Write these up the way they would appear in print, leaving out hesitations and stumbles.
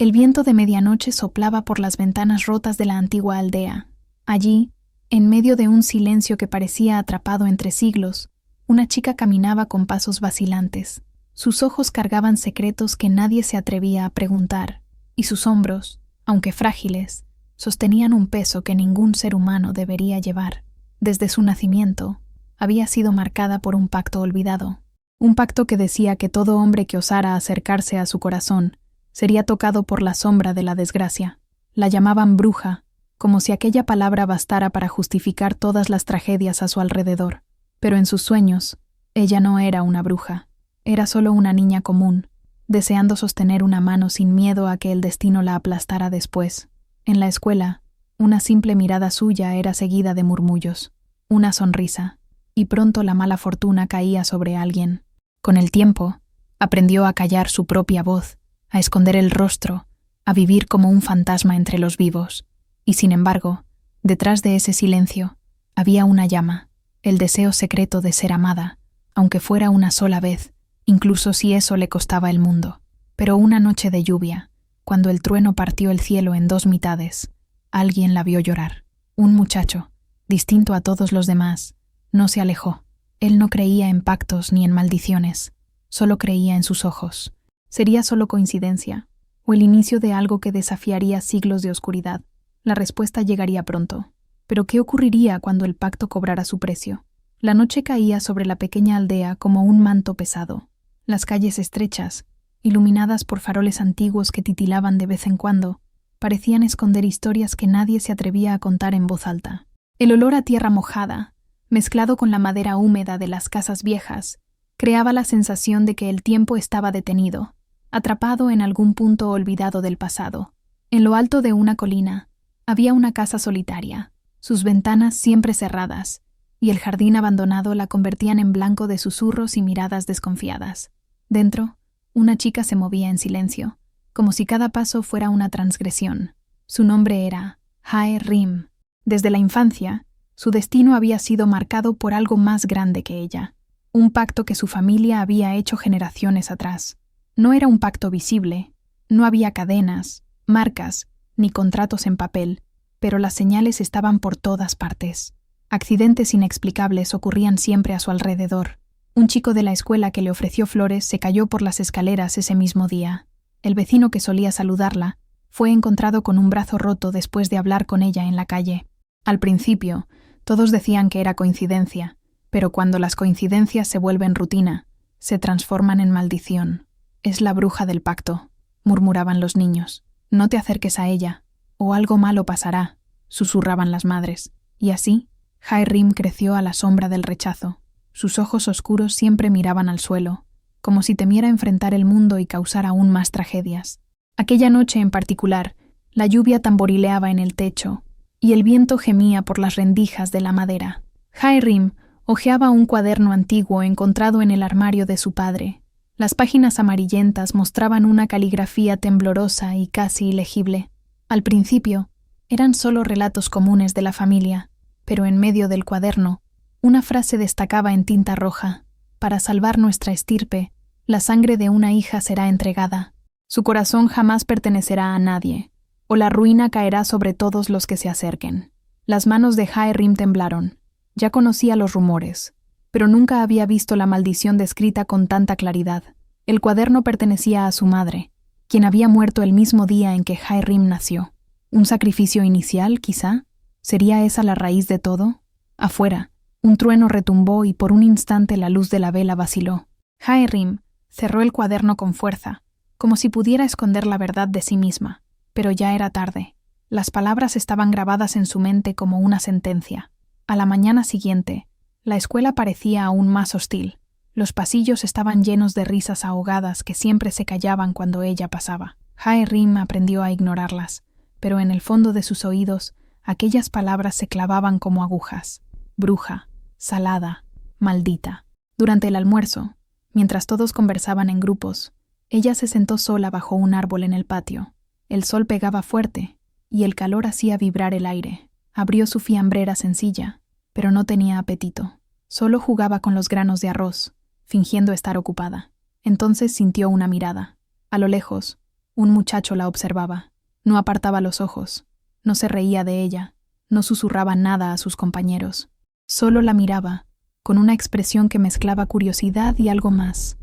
El viento de medianoche soplaba por las ventanas rotas de la antigua aldea. Allí, en medio de un silencio que parecía atrapado entre siglos, una chica caminaba con pasos vacilantes. Sus ojos cargaban secretos que nadie se atrevía a preguntar, y sus hombros, aunque frágiles, sostenían un peso que ningún ser humano debería llevar. Desde su nacimiento, había sido marcada por un pacto olvidado. Un pacto que decía que todo hombre que osara acercarse a su corazón sería tocado por la sombra de la desgracia. La llamaban bruja, como si aquella palabra bastara para justificar todas las tragedias a su alrededor. Pero en sus sueños, ella no era una bruja. Era solo una niña común, deseando sostener una mano sin miedo a que el destino la aplastara después. En la escuela, una simple mirada suya era seguida de murmullos, una sonrisa, y pronto la mala fortuna caía sobre alguien. Con el tiempo, aprendió a callar su propia voz, a esconder el rostro, a vivir como un fantasma entre los vivos. Y sin embargo, detrás de ese silencio, había una llama, el deseo secreto de ser amada, aunque fuera una sola vez, incluso si eso le costaba el mundo. Pero una noche de lluvia, cuando el trueno partió el cielo en dos mitades, alguien la vio llorar. Un muchacho, distinto a todos los demás, no se alejó. Él no creía en pactos ni en maldiciones, solo creía en sus ojos. ¿Sería solo coincidencia, o el inicio de algo que desafiaría siglos de oscuridad? La respuesta llegaría pronto. Pero ¿qué ocurriría cuando el pacto cobrara su precio? La noche caía sobre la pequeña aldea como un manto pesado. Las calles estrechas, iluminadas por faroles antiguos que titilaban de vez en cuando, parecían esconder historias que nadie se atrevía a contar en voz alta. El olor a tierra mojada, mezclado con la madera húmeda de las casas viejas, creaba la sensación de que el tiempo estaba detenido, atrapado en algún punto olvidado del pasado. En lo alto de una colina, había una casa solitaria, sus ventanas siempre cerradas, y el jardín abandonado la convertían en blanco de susurros y miradas desconfiadas. Dentro, una chica se movía en silencio, como si cada paso fuera una transgresión. Su nombre era Jae Rim. Desde la infancia, su destino había sido marcado por algo más grande que ella, un pacto que su familia había hecho generaciones atrás. No era un pacto visible, no había cadenas, marcas, ni contratos en papel, pero las señales estaban por todas partes. Accidentes inexplicables ocurrían siempre a su alrededor. Un chico de la escuela que le ofreció flores se cayó por las escaleras ese mismo día. El vecino que solía saludarla fue encontrado con un brazo roto después de hablar con ella en la calle. Al principio, todos decían que era coincidencia, pero cuando las coincidencias se vuelven rutina, se transforman en maldición. «Es la bruja del pacto», murmuraban los niños. «No te acerques a ella, o algo malo pasará», susurraban las madres. Y así, Jae Rim creció a la sombra del rechazo. Sus ojos oscuros siempre miraban al suelo, como si temiera enfrentar el mundo y causar aún más tragedias. Aquella noche en particular, la lluvia tamborileaba en el techo, y el viento gemía por las rendijas de la madera. Jae Rim hojeaba un cuaderno antiguo encontrado en el armario de su padre. Las páginas amarillentas mostraban una caligrafía temblorosa y casi ilegible. Al principio, eran solo relatos comunes de la familia, pero en medio del cuaderno, una frase destacaba en tinta roja: «Para salvar nuestra estirpe, la sangre de una hija será entregada. Su corazón jamás pertenecerá a nadie, o la ruina caerá sobre todos los que se acerquen». Las manos de Jae Rim temblaron. Ya conocía los rumores, pero nunca había visto la maldición descrita con tanta claridad. El cuaderno pertenecía a su madre, quien había muerto el mismo día en que Jae Rim nació. ¿Un sacrificio inicial, quizá? ¿Sería esa la raíz de todo? Afuera, un trueno retumbó y por un instante la luz de la vela vaciló. Jae Rim cerró el cuaderno con fuerza, como si pudiera esconder la verdad de sí misma. Pero ya era tarde. Las palabras estaban grabadas en su mente como una sentencia. A la mañana siguiente, la escuela parecía aún más hostil. Los pasillos estaban llenos de risas ahogadas que siempre se callaban cuando ella pasaba. Jae Rim aprendió a ignorarlas, pero en el fondo de sus oídos, aquellas palabras se clavaban como agujas. Bruja, salada, maldita. Durante el almuerzo, mientras todos conversaban en grupos, ella se sentó sola bajo un árbol en el patio. El sol pegaba fuerte, y el calor hacía vibrar el aire. Abrió su fiambrera sencilla, pero no tenía apetito. Solo jugaba con los granos de arroz, fingiendo estar ocupada. Entonces sintió una mirada. A lo lejos, Un muchacho la observaba. No apartaba los ojos. No se reía de ella. No susurraba nada a sus compañeros. Solo la miraba, con una expresión que mezclaba curiosidad y algo más.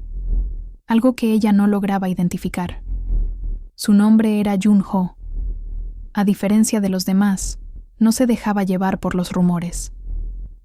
Algo que ella no lograba identificar. Su nombre era Jun-ho. A diferencia de los demás, no se dejaba llevar por los rumores.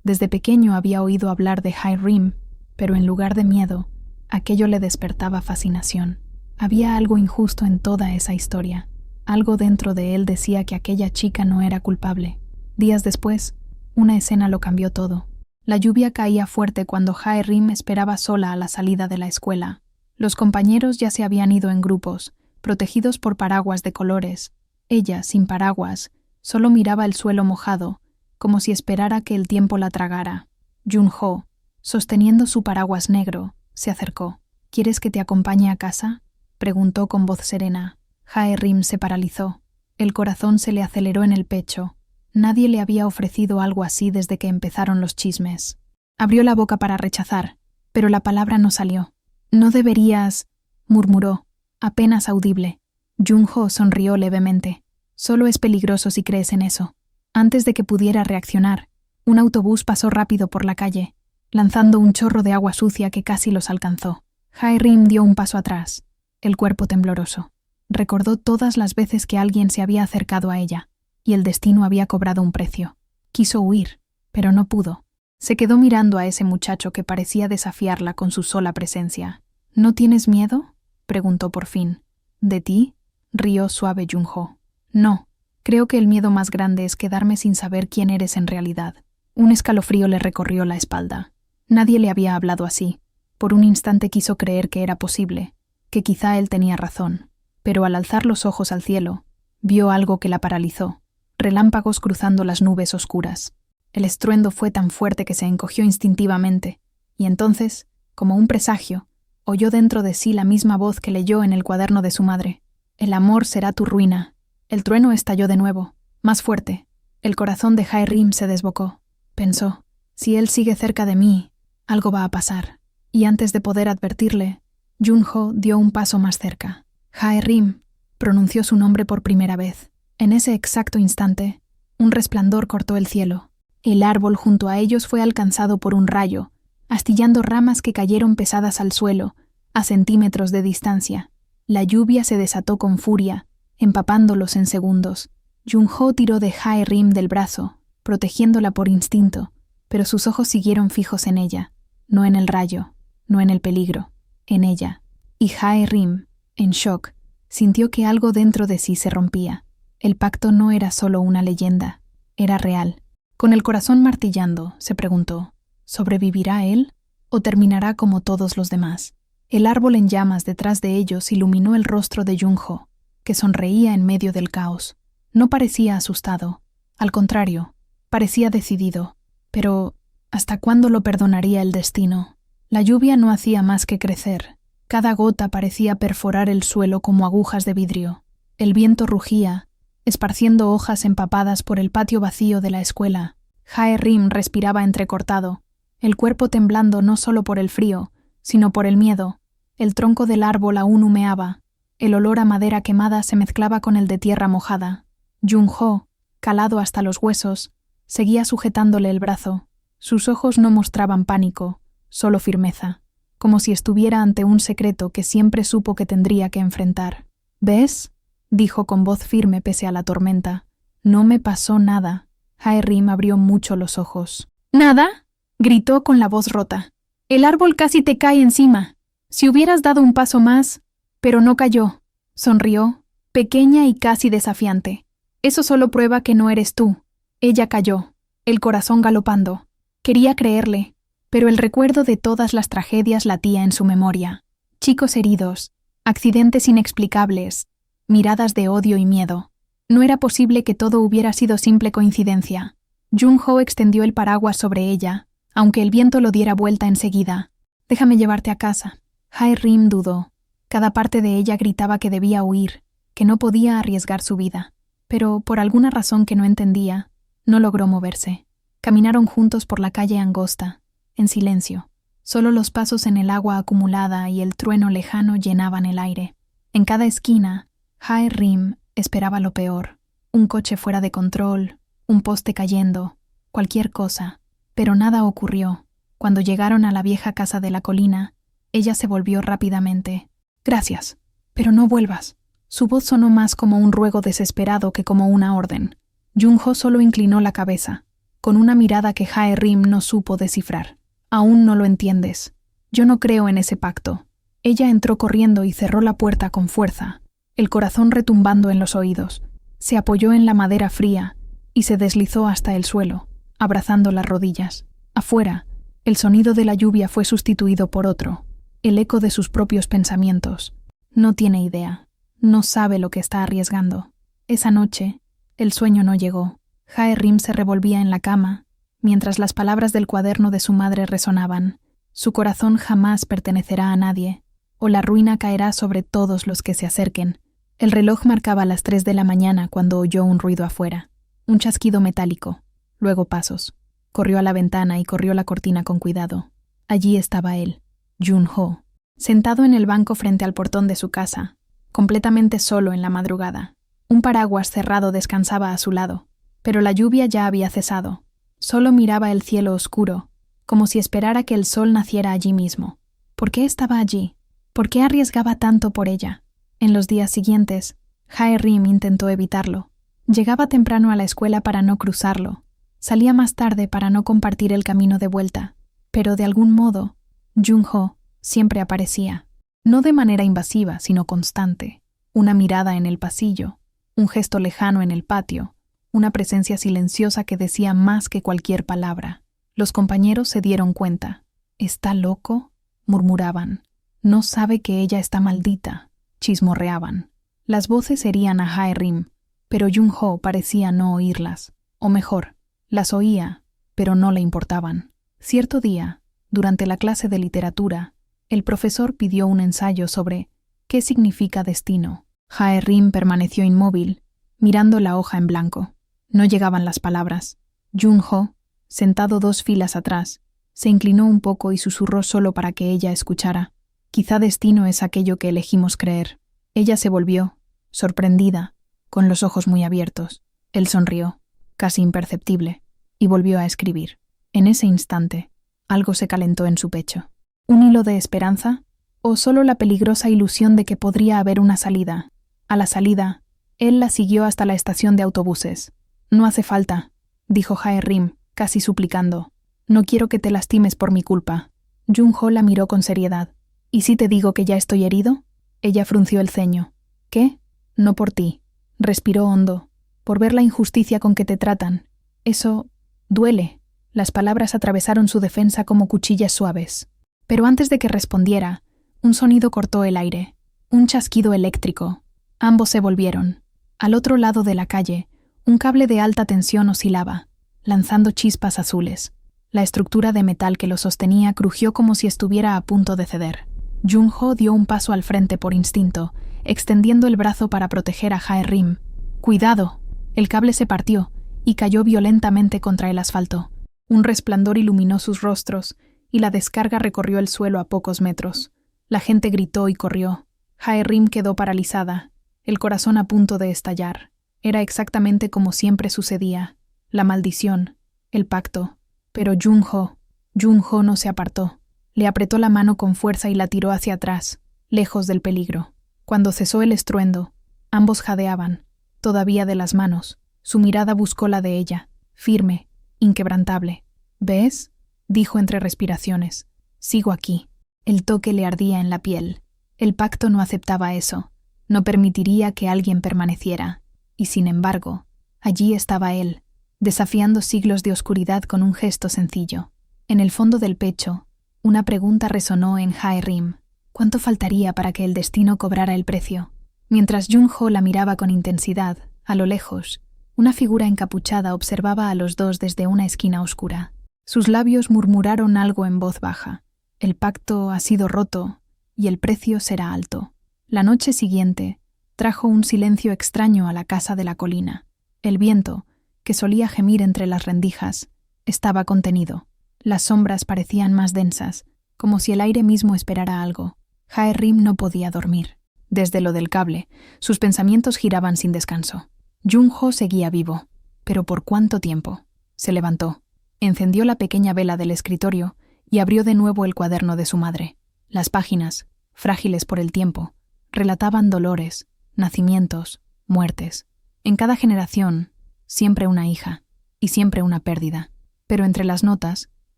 Desde pequeño había oído hablar de Hae-rim, pero en lugar de miedo, aquello le despertaba fascinación. Había algo injusto en toda esa historia. Algo dentro de él decía que aquella chica no era culpable. Días después, una escena lo cambió todo. La lluvia caía fuerte cuando Hae-rim esperaba sola a la salida de la escuela. Los compañeros ya se habían ido en grupos, protegidos por paraguas de colores. Ella, sin paraguas, solo miraba el suelo mojado, como si esperara que el tiempo la tragara. Jun-ho, sosteniendo su paraguas negro, se acercó. «¿Quieres que te acompañe a casa?», preguntó con voz serena. Hae-rim se paralizó. El corazón se le aceleró en el pecho. Nadie le había ofrecido algo así desde que empezaron los chismes. Abrió la boca para rechazar, pero la palabra no salió. «No deberías», murmuró, apenas audible. Jun-ho sonrió levemente. «Solo es peligroso si crees en eso». Antes de que pudiera reaccionar, un autobús pasó rápido por la calle, lanzando un chorro de agua sucia que casi los alcanzó. Hae-rim dio un paso atrás, el cuerpo tembloroso. Recordó todas las veces que alguien se había acercado a ella, y el destino había cobrado un precio. Quiso huir, pero no pudo. Se quedó mirando a ese muchacho que parecía desafiarla con su sola presencia. «¿No tienes miedo?», preguntó por fin. «¿De ti?», rió suave Jun-ho. «No, creo que el miedo más grande es quedarme sin saber quién eres en realidad». Un escalofrío le recorrió la espalda. Nadie le había hablado así. Por un instante quiso creer que era posible, que quizá él tenía razón. Pero al alzar los ojos al cielo, vio algo que la paralizó. Relámpagos cruzando las nubes oscuras. El estruendo fue tan fuerte que se encogió instintivamente, y entonces, como un presagio, oyó dentro de sí la misma voz que leyó en el cuaderno de su madre. «El amor será tu ruina». El trueno estalló de nuevo, más fuerte. El corazón de Hae-rim se desbocó. Pensó, si él sigue cerca de mí, algo va a pasar. Y antes de poder advertirle, Jun-ho dio un paso más cerca. «Hae-rim», pronunció su nombre por primera vez. En ese exacto instante, un resplandor cortó el cielo. El árbol junto a ellos fue alcanzado por un rayo, astillando ramas que cayeron pesadas al suelo, a centímetros de distancia. La lluvia se desató con furia, empapándolos en segundos. Jun-ho tiró de Hae-rim del brazo, protegiéndola por instinto, pero sus ojos siguieron fijos en ella, no en el rayo, no en el peligro, en ella. Y Hae-rim, en shock, sintió que algo dentro de sí se rompía. El pacto no era solo una leyenda, era real. Con el corazón martillando, se preguntó, ¿sobrevivirá él o terminará como todos los demás? El árbol en llamas detrás de ellos iluminó el rostro de Jun-ho, que sonreía en medio del caos. No parecía asustado, al contrario, parecía decidido. Pero, ¿hasta cuándo lo perdonaría el destino? La lluvia no hacía más que crecer. Cada gota parecía perforar el suelo como agujas de vidrio. El viento rugía, esparciendo hojas empapadas por el patio vacío de la escuela. Hae-rim respiraba entrecortado, el cuerpo temblando no solo por el frío, sino por el miedo. El tronco del árbol aún humeaba. El olor a madera quemada se mezclaba con el de tierra mojada. Jun-ho, calado hasta los huesos, seguía sujetándole el brazo. Sus ojos no mostraban pánico, solo firmeza, como si estuviera ante un secreto que siempre supo que tendría que enfrentar. «¿Ves?», dijo con voz firme pese a la tormenta. «No me pasó nada». Hae-rim abrió mucho los ojos. «¿Nada?», gritó con la voz rota. «El árbol casi te cae encima. Si hubieras dado un paso más...». Pero no cayó. Sonrió, pequeña y casi desafiante. «Eso solo prueba que no eres tú». Ella cayó, el corazón galopando. Quería creerle, pero el recuerdo de todas las tragedias latía en su memoria. Chicos heridos, accidentes inexplicables, miradas de odio y miedo. No era posible que todo hubiera sido simple coincidencia. Jun-ho extendió el paraguas sobre ella, aunque el viento lo diera vuelta enseguida. «Déjame llevarte a casa». Hae-rim dudó. Cada parte de ella gritaba que debía huir, que no podía arriesgar su vida. Pero, por alguna razón que no entendía, no logró moverse. Caminaron juntos por la calle angosta, en silencio. Solo los pasos en el agua acumulada y el trueno lejano llenaban el aire. En cada esquina, Jae-rim esperaba lo peor: un coche fuera de control, un poste cayendo, cualquier cosa. Pero nada ocurrió. Cuando llegaron a la vieja casa de la colina, ella se volvió rápidamente. «Gracias, pero no vuelvas». Su voz sonó más como un ruego desesperado que como una orden. Jung-ho solo inclinó la cabeza, con una mirada que Jae-rim no supo descifrar. «Aún no lo entiendes. Yo no creo en ese pacto». Ella entró corriendo y cerró la puerta con fuerza, el corazón retumbando en los oídos. Se apoyó en la madera fría y se deslizó hasta el suelo, abrazando las rodillas. Afuera, el sonido de la lluvia fue sustituido por otro, el eco de sus propios pensamientos. No tiene idea, no sabe lo que está arriesgando. Esa noche, el sueño no llegó. Jae-rim se revolvía en la cama, mientras las palabras del cuaderno de su madre resonaban. Su corazón jamás pertenecerá a nadie, o la ruina caerá sobre todos los que se acerquen. El reloj marcaba las 3 de la mañana cuando oyó un ruido afuera, un chasquido metálico, luego pasos. Corrió a la ventana y corrió la cortina con cuidado. Allí estaba él, Jung-ho, sentado en el banco frente al portón de su casa, completamente solo en la madrugada. Un paraguas cerrado descansaba a su lado, pero la lluvia ya había cesado. Solo miraba el cielo oscuro, como si esperara que el sol naciera allí mismo. ¿Por qué estaba allí? ¿Por qué arriesgaba tanto por ella? En los días siguientes, Jae-rim intentó evitarlo. Llegaba temprano a la escuela para no cruzarlo. Salía más tarde para no compartir el camino de vuelta. Pero de algún modo, Jung-ho siempre aparecía. No de manera invasiva, sino constante. Una mirada en el pasillo, un gesto lejano en el patio, una presencia silenciosa que decía más que cualquier palabra. Los compañeros se dieron cuenta. «¿Está loco?», murmuraban. «No sabe que ella está maldita», chismorreaban. Las voces herían a Jae-rim, pero Jung-ho parecía no oírlas. O mejor, las oía, pero no le importaban. Cierto día, durante la clase de literatura, el profesor pidió un ensayo sobre ¿qué significa destino? Jae-rim permaneció inmóvil, mirando la hoja en blanco. No llegaban las palabras. Jung-ho, sentado 2 filas atrás, se inclinó un poco y susurró solo para que ella escuchara. «Quizá destino es aquello que elegimos creer». Ella se volvió, sorprendida, con los ojos muy abiertos. Él sonrió, casi imperceptible, y volvió a escribir. En ese instante, algo se calentó en su pecho. ¿Un hilo de esperanza? ¿O solo la peligrosa ilusión de que podría haber una salida? A la salida, él la siguió hasta la estación de autobuses. «No hace falta», dijo Jae-rim, casi suplicando. «No quiero que te lastimes por mi culpa». Jung-ho la miró con seriedad. «¿Y si te digo que ya estoy herido?» Ella frunció el ceño. «¿Qué? No por ti». Respiró hondo. «Por ver la injusticia con que te tratan. Eso duele». Las palabras atravesaron su defensa como cuchillas suaves. Pero antes de que respondiera, un sonido cortó el aire. Un chasquido eléctrico. Ambos se volvieron. Al otro lado de la calle, un cable de alta tensión oscilaba, lanzando chispas azules. La estructura de metal que lo sostenía crujió como si estuviera a punto de ceder. Jung-ho dio un paso al frente por instinto, extendiendo el brazo para proteger a Jae-rim. «¡Cuidado!». El cable se partió y cayó violentamente contra el asfalto. Un resplandor iluminó sus rostros y la descarga recorrió el suelo a pocos metros. La gente gritó y corrió. Jae-rim quedó paralizada, el corazón a punto de estallar. Era exactamente como siempre sucedía. La maldición, el pacto. Pero Jung-ho no se apartó. Le apretó la mano con fuerza y la tiró hacia atrás, lejos del peligro. Cuando cesó el estruendo, ambos jadeaban, todavía de las manos. Su mirada buscó la de ella, firme, inquebrantable. «¿Ves?», dijo entre respiraciones. «Sigo aquí». El toque le ardía en la piel. El pacto no aceptaba eso. No permitiría que alguien permaneciera. Y sin embargo, allí estaba él, desafiando siglos de oscuridad con un gesto sencillo. En el fondo del pecho, una pregunta resonó en Jae-rim. ¿Cuánto faltaría para que el destino cobrara el precio? Mientras Jung-ho la miraba con intensidad, a lo lejos, una figura encapuchada observaba a los dos desde una esquina oscura. Sus labios murmuraron algo en voz baja. El pacto ha sido roto y el precio será alto. La noche siguiente trajo un silencio extraño a la casa de la colina. El viento, que solía gemir entre las rendijas, estaba contenido. Las sombras parecían más densas, como si el aire mismo esperara algo. Jae-rim no podía dormir. Desde lo del cable, sus pensamientos giraban sin descanso. Jung-ho seguía vivo. ¿Pero por cuánto tiempo? Se levantó, encendió la pequeña vela del escritorio y abrió de nuevo el cuaderno de su madre. Las páginas, frágiles por el tiempo, relataban dolores, nacimientos, muertes. En cada generación, siempre una hija y siempre una pérdida. Pero entre las notas,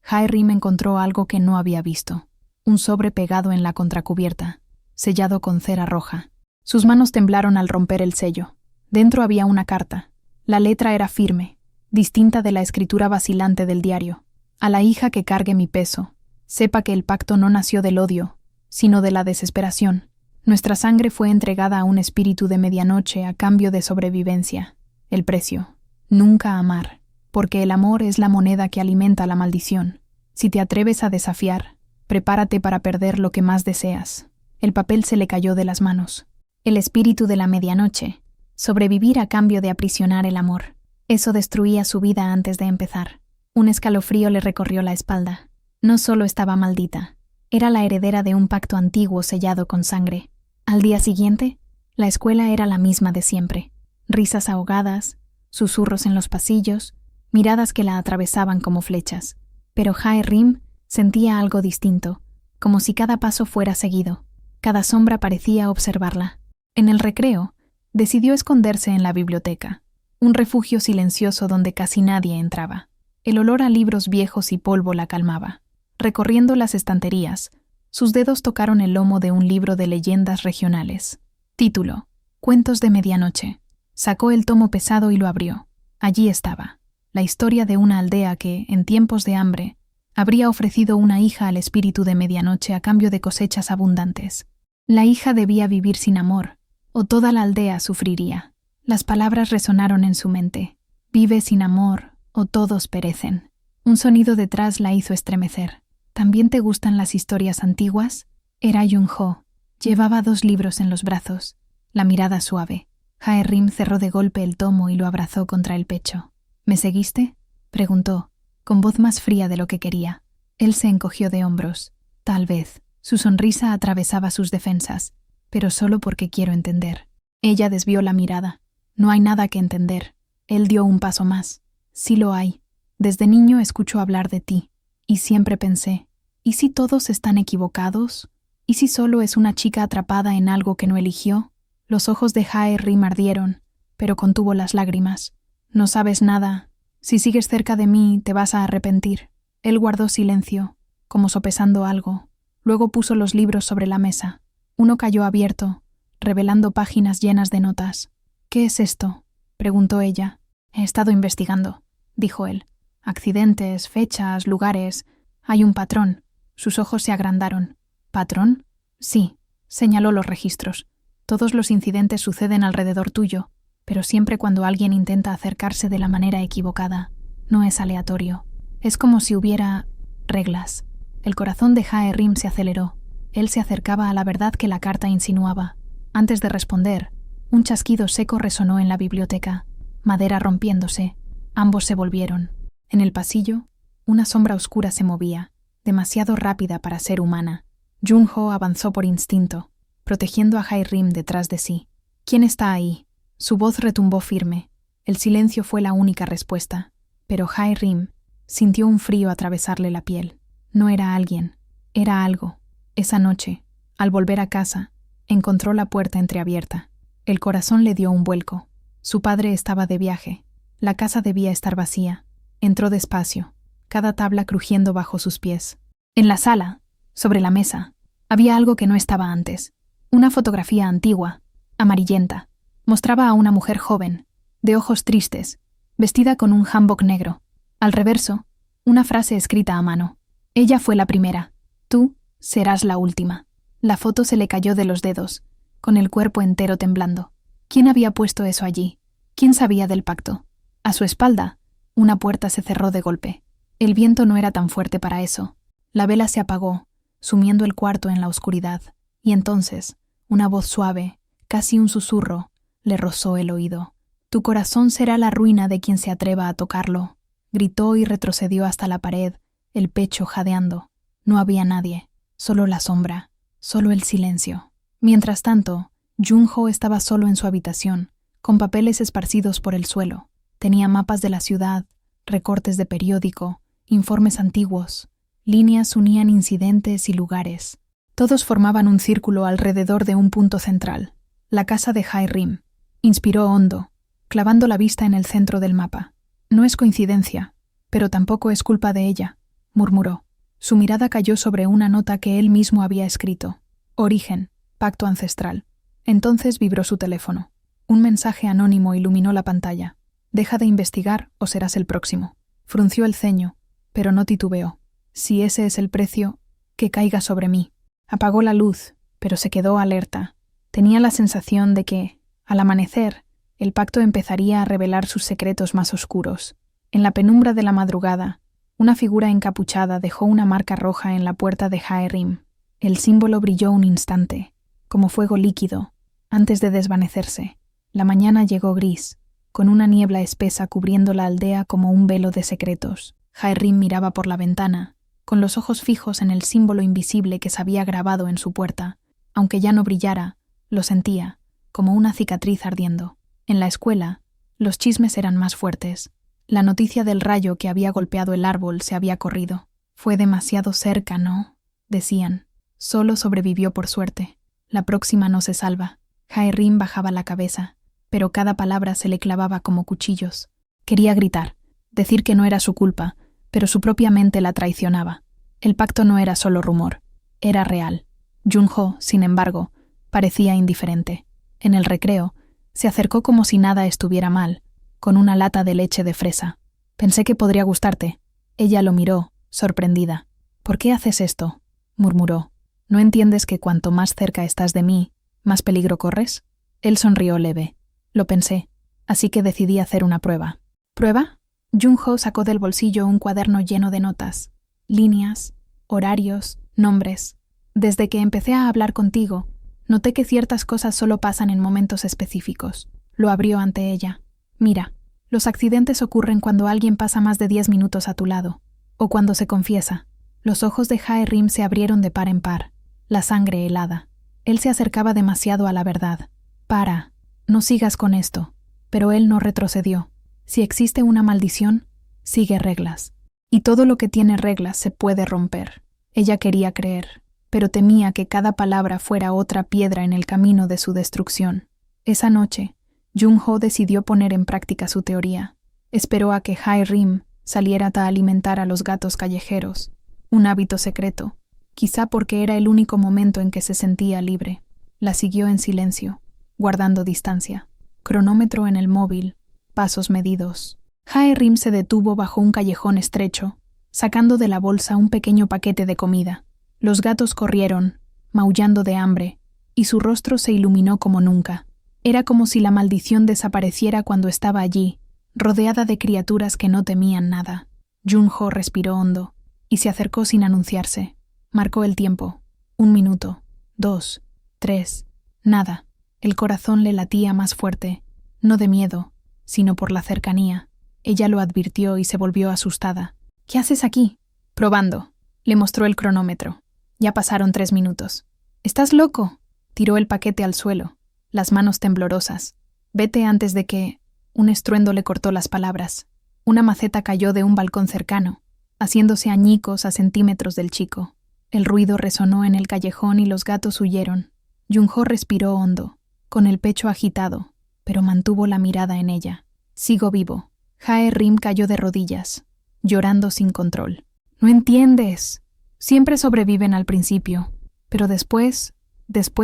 Jae-rim encontró algo que no había visto. Un sobre pegado en la contracubierta, sellado con cera roja. Sus manos temblaron al romper el sello. Dentro había una carta. La letra era firme, distinta de la escritura vacilante del diario. A la hija que cargue mi peso, sepa que el pacto no nació del odio, sino de la desesperación. Nuestra sangre fue entregada a un espíritu de medianoche a cambio de sobrevivencia. El precio: nunca amar, porque el amor es la moneda que alimenta la maldición. Si te atreves a desafiar, prepárate para perder lo que más deseas. El papel se le cayó de las manos. El espíritu de la medianoche. Sobrevivir a cambio de aprisionar el amor. Eso destruía su vida antes de empezar. Un escalofrío le recorrió la espalda. No solo estaba maldita, era la heredera de un pacto antiguo sellado con sangre. Al día siguiente, la escuela era la misma de siempre. Risas ahogadas, susurros en los pasillos, miradas que la atravesaban como flechas. Pero Jae-rim sentía algo distinto, como si cada paso fuera seguido. Cada sombra parecía observarla. En el recreo, decidió esconderse en la biblioteca, un refugio silencioso donde casi nadie entraba. El olor a libros viejos y polvo la calmaba. Recorriendo las estanterías, sus dedos tocaron el lomo de un libro de leyendas regionales. Título: Cuentos de Medianoche. Sacó el tomo pesado y lo abrió. Allí estaba, la historia de una aldea que, en tiempos de hambre, habría ofrecido una hija al espíritu de medianoche a cambio de cosechas abundantes. La hija debía vivir sin amor, o toda la aldea sufriría. Las palabras resonaron en su mente. Vive sin amor, o todos perecen. Un sonido detrás la hizo estremecer. ¿También te gustan las historias antiguas? Era Jung-ho. Llevaba 2 libros en los brazos, la mirada suave. Jae-rim cerró de golpe el tomo y lo abrazó contra el pecho. ¿Me seguiste?, preguntó, con voz más fría de lo que quería. Él se encogió de hombros. Tal vez. Su sonrisa atravesaba sus defensas, pero solo porque quiero entender. Ella desvió la mirada. No hay nada que entender. Él dio un paso más. Sí lo hay. Desde niño escucho hablar de ti, y siempre pensé, ¿y si todos están equivocados? ¿Y si solo es una chica atrapada en algo que no eligió? Los ojos de Jae-rim ardieron, pero contuvo las lágrimas. No sabes nada. Si sigues cerca de mí, te vas a arrepentir. Él guardó silencio, como sopesando algo. Luego puso los libros sobre la mesa. Uno cayó abierto, revelando páginas llenas de notas. ¿Qué es esto?, preguntó ella. He estado investigando, dijo él. Accidentes, fechas, lugares. Hay un patrón. Sus ojos se agrandaron. ¿Patrón? Sí, señaló los registros. Todos los incidentes suceden alrededor tuyo, pero siempre cuando alguien intenta acercarse de la manera equivocada. No es aleatorio. Es como si hubiera reglas. El corazón de Jae-rim se aceleró. Él se acercaba a la verdad que la carta insinuaba. Antes de responder, un chasquido seco resonó en la biblioteca. Madera rompiéndose. Ambos se volvieron. En el pasillo, una sombra oscura se movía, demasiado rápida para ser humana. Jung-ho avanzó por instinto, protegiendo a Jae-rim detrás de sí. ¿Quién está ahí? Su voz retumbó firme. El silencio fue la única respuesta, pero Jae-rim sintió un frío atravesarle la piel. No era alguien, era algo. Esa noche, al volver a casa, encontró la puerta entreabierta. El corazón le dio un vuelco. Su padre estaba de viaje. La casa debía estar vacía. Entró despacio, cada tabla crujiendo bajo sus pies. En la sala, sobre la mesa, había algo que no estaba antes. Una fotografía antigua, amarillenta. Mostraba a una mujer joven, de ojos tristes, vestida con un hanbok negro. Al reverso, una frase escrita a mano. Ella fue la primera. Tú serás la última. La foto se le cayó de los dedos, con el cuerpo entero temblando. ¿Quién había puesto eso allí? ¿Quién sabía del pacto? A su espalda, una puerta se cerró de golpe. El viento no era tan fuerte para eso. La vela se apagó, sumiendo el cuarto en la oscuridad, y entonces, una voz suave, casi un susurro, le rozó el oído. Tu corazón será la ruina de quien se atreva a tocarlo. Gritó y retrocedió hasta la pared, el pecho jadeando. No había nadie, solo la sombra, solo el silencio. Mientras tanto, Jung-ho estaba solo en su habitación, con papeles esparcidos por el suelo. Tenía mapas de la ciudad, recortes de periódico, informes antiguos. Líneas unían incidentes y lugares. Todos formaban un círculo alrededor de un punto central, la casa de Jae-rim. Inspiró hondo, clavando la vista en el centro del mapa. No es coincidencia, pero tampoco es culpa de ella, murmuró. Su mirada cayó sobre una nota que él mismo había escrito. Origen, pacto ancestral. Entonces vibró su teléfono. Un mensaje anónimo iluminó la pantalla. Deja de investigar o serás el próximo. Frunció el ceño, pero no titubeó. Si ese es el precio, que caiga sobre mí. Apagó la luz, pero se quedó alerta. Tenía la sensación de que, al amanecer, el pacto empezaría a revelar sus secretos más oscuros. En la penumbra de la madrugada, una figura encapuchada dejó una marca roja en la puerta de Jae-rim. El símbolo brilló un instante, como fuego líquido, antes de desvanecerse. La mañana llegó gris, con una niebla espesa cubriendo la aldea como un velo de secretos. Jae-rim miraba por la ventana, con los ojos fijos en el símbolo invisible que se había grabado en su puerta. Aunque ya no brillara, lo sentía, como una cicatriz ardiendo. En la escuela, los chismes eran más fuertes. La noticia del rayo que había golpeado el árbol se había corrido. Fue demasiado cerca, ¿no? Decían. Solo sobrevivió por suerte. La próxima no se salva. Jae-rim bajaba la cabeza, pero cada palabra se le clavaba como cuchillos. Quería gritar, decir que no era su culpa, pero su propia mente la traicionaba. El pacto no era solo rumor, era real. Jung-ho, sin embargo, parecía indiferente. En el recreo, se acercó como si nada estuviera mal, con una lata de leche de fresa. Pensé que podría gustarte. Ella lo miró, sorprendida. ¿Por qué haces esto?, murmuró. ¿No entiendes que cuanto más cerca estás de mí, más peligro corres? Él sonrió leve. Lo pensé, así que decidí hacer una prueba. ¿Prueba? Jung-ho sacó del bolsillo un cuaderno lleno de notas, líneas, horarios, nombres. Desde que empecé a hablar contigo, noté que ciertas cosas solo pasan en momentos específicos. Lo abrió ante ella. Mira, los accidentes ocurren cuando alguien pasa más de 10 minutos a tu lado, o cuando se confiesa. Los ojos de Jae-rim se abrieron de par en par, la sangre helada. Él se acercaba demasiado a la verdad. Para, no sigas con esto. Pero él no retrocedió. Si existe una maldición, sigue reglas. Y todo lo que tiene reglas se puede romper. Ella quería creer, pero temía que cada palabra fuera otra piedra en el camino de su destrucción. Esa noche, Jung-ho decidió poner en práctica su teoría. Esperó a que Jae-rim saliera a alimentar a los gatos callejeros, un hábito secreto, quizá porque era el único momento en que se sentía libre. La siguió en silencio, guardando distancia. Cronómetro en el móvil, pasos medidos. Jae-rim se detuvo bajo un callejón estrecho, sacando de la bolsa un pequeño paquete de comida. Los gatos corrieron, maullando de hambre, y su rostro se iluminó como nunca. Era como si la maldición desapareciera cuando estaba allí, rodeada de criaturas que no temían nada. Jung-ho respiró hondo, y se acercó sin anunciarse. Marcó el tiempo. 1 minuto, 2, 3, nada. El corazón le latía más fuerte, no de miedo, sino por la cercanía. Ella lo advirtió y se volvió asustada. ¿Qué haces aquí? Probando. Le mostró el cronómetro. Ya pasaron 3 minutos. ¿Estás loco? Tiró el paquete al suelo, las manos temblorosas. Vete antes de que... Un estruendo le cortó las palabras. Una maceta cayó de un balcón cercano, haciéndose añicos a centímetros del chico. El ruido resonó en el callejón y los gatos huyeron. Jung-ho respiró hondo, con el pecho agitado, pero mantuvo la mirada en ella. Sigo vivo. Jae-rim cayó de rodillas, llorando sin control. «No entiendes. Siempre sobreviven al principio, pero después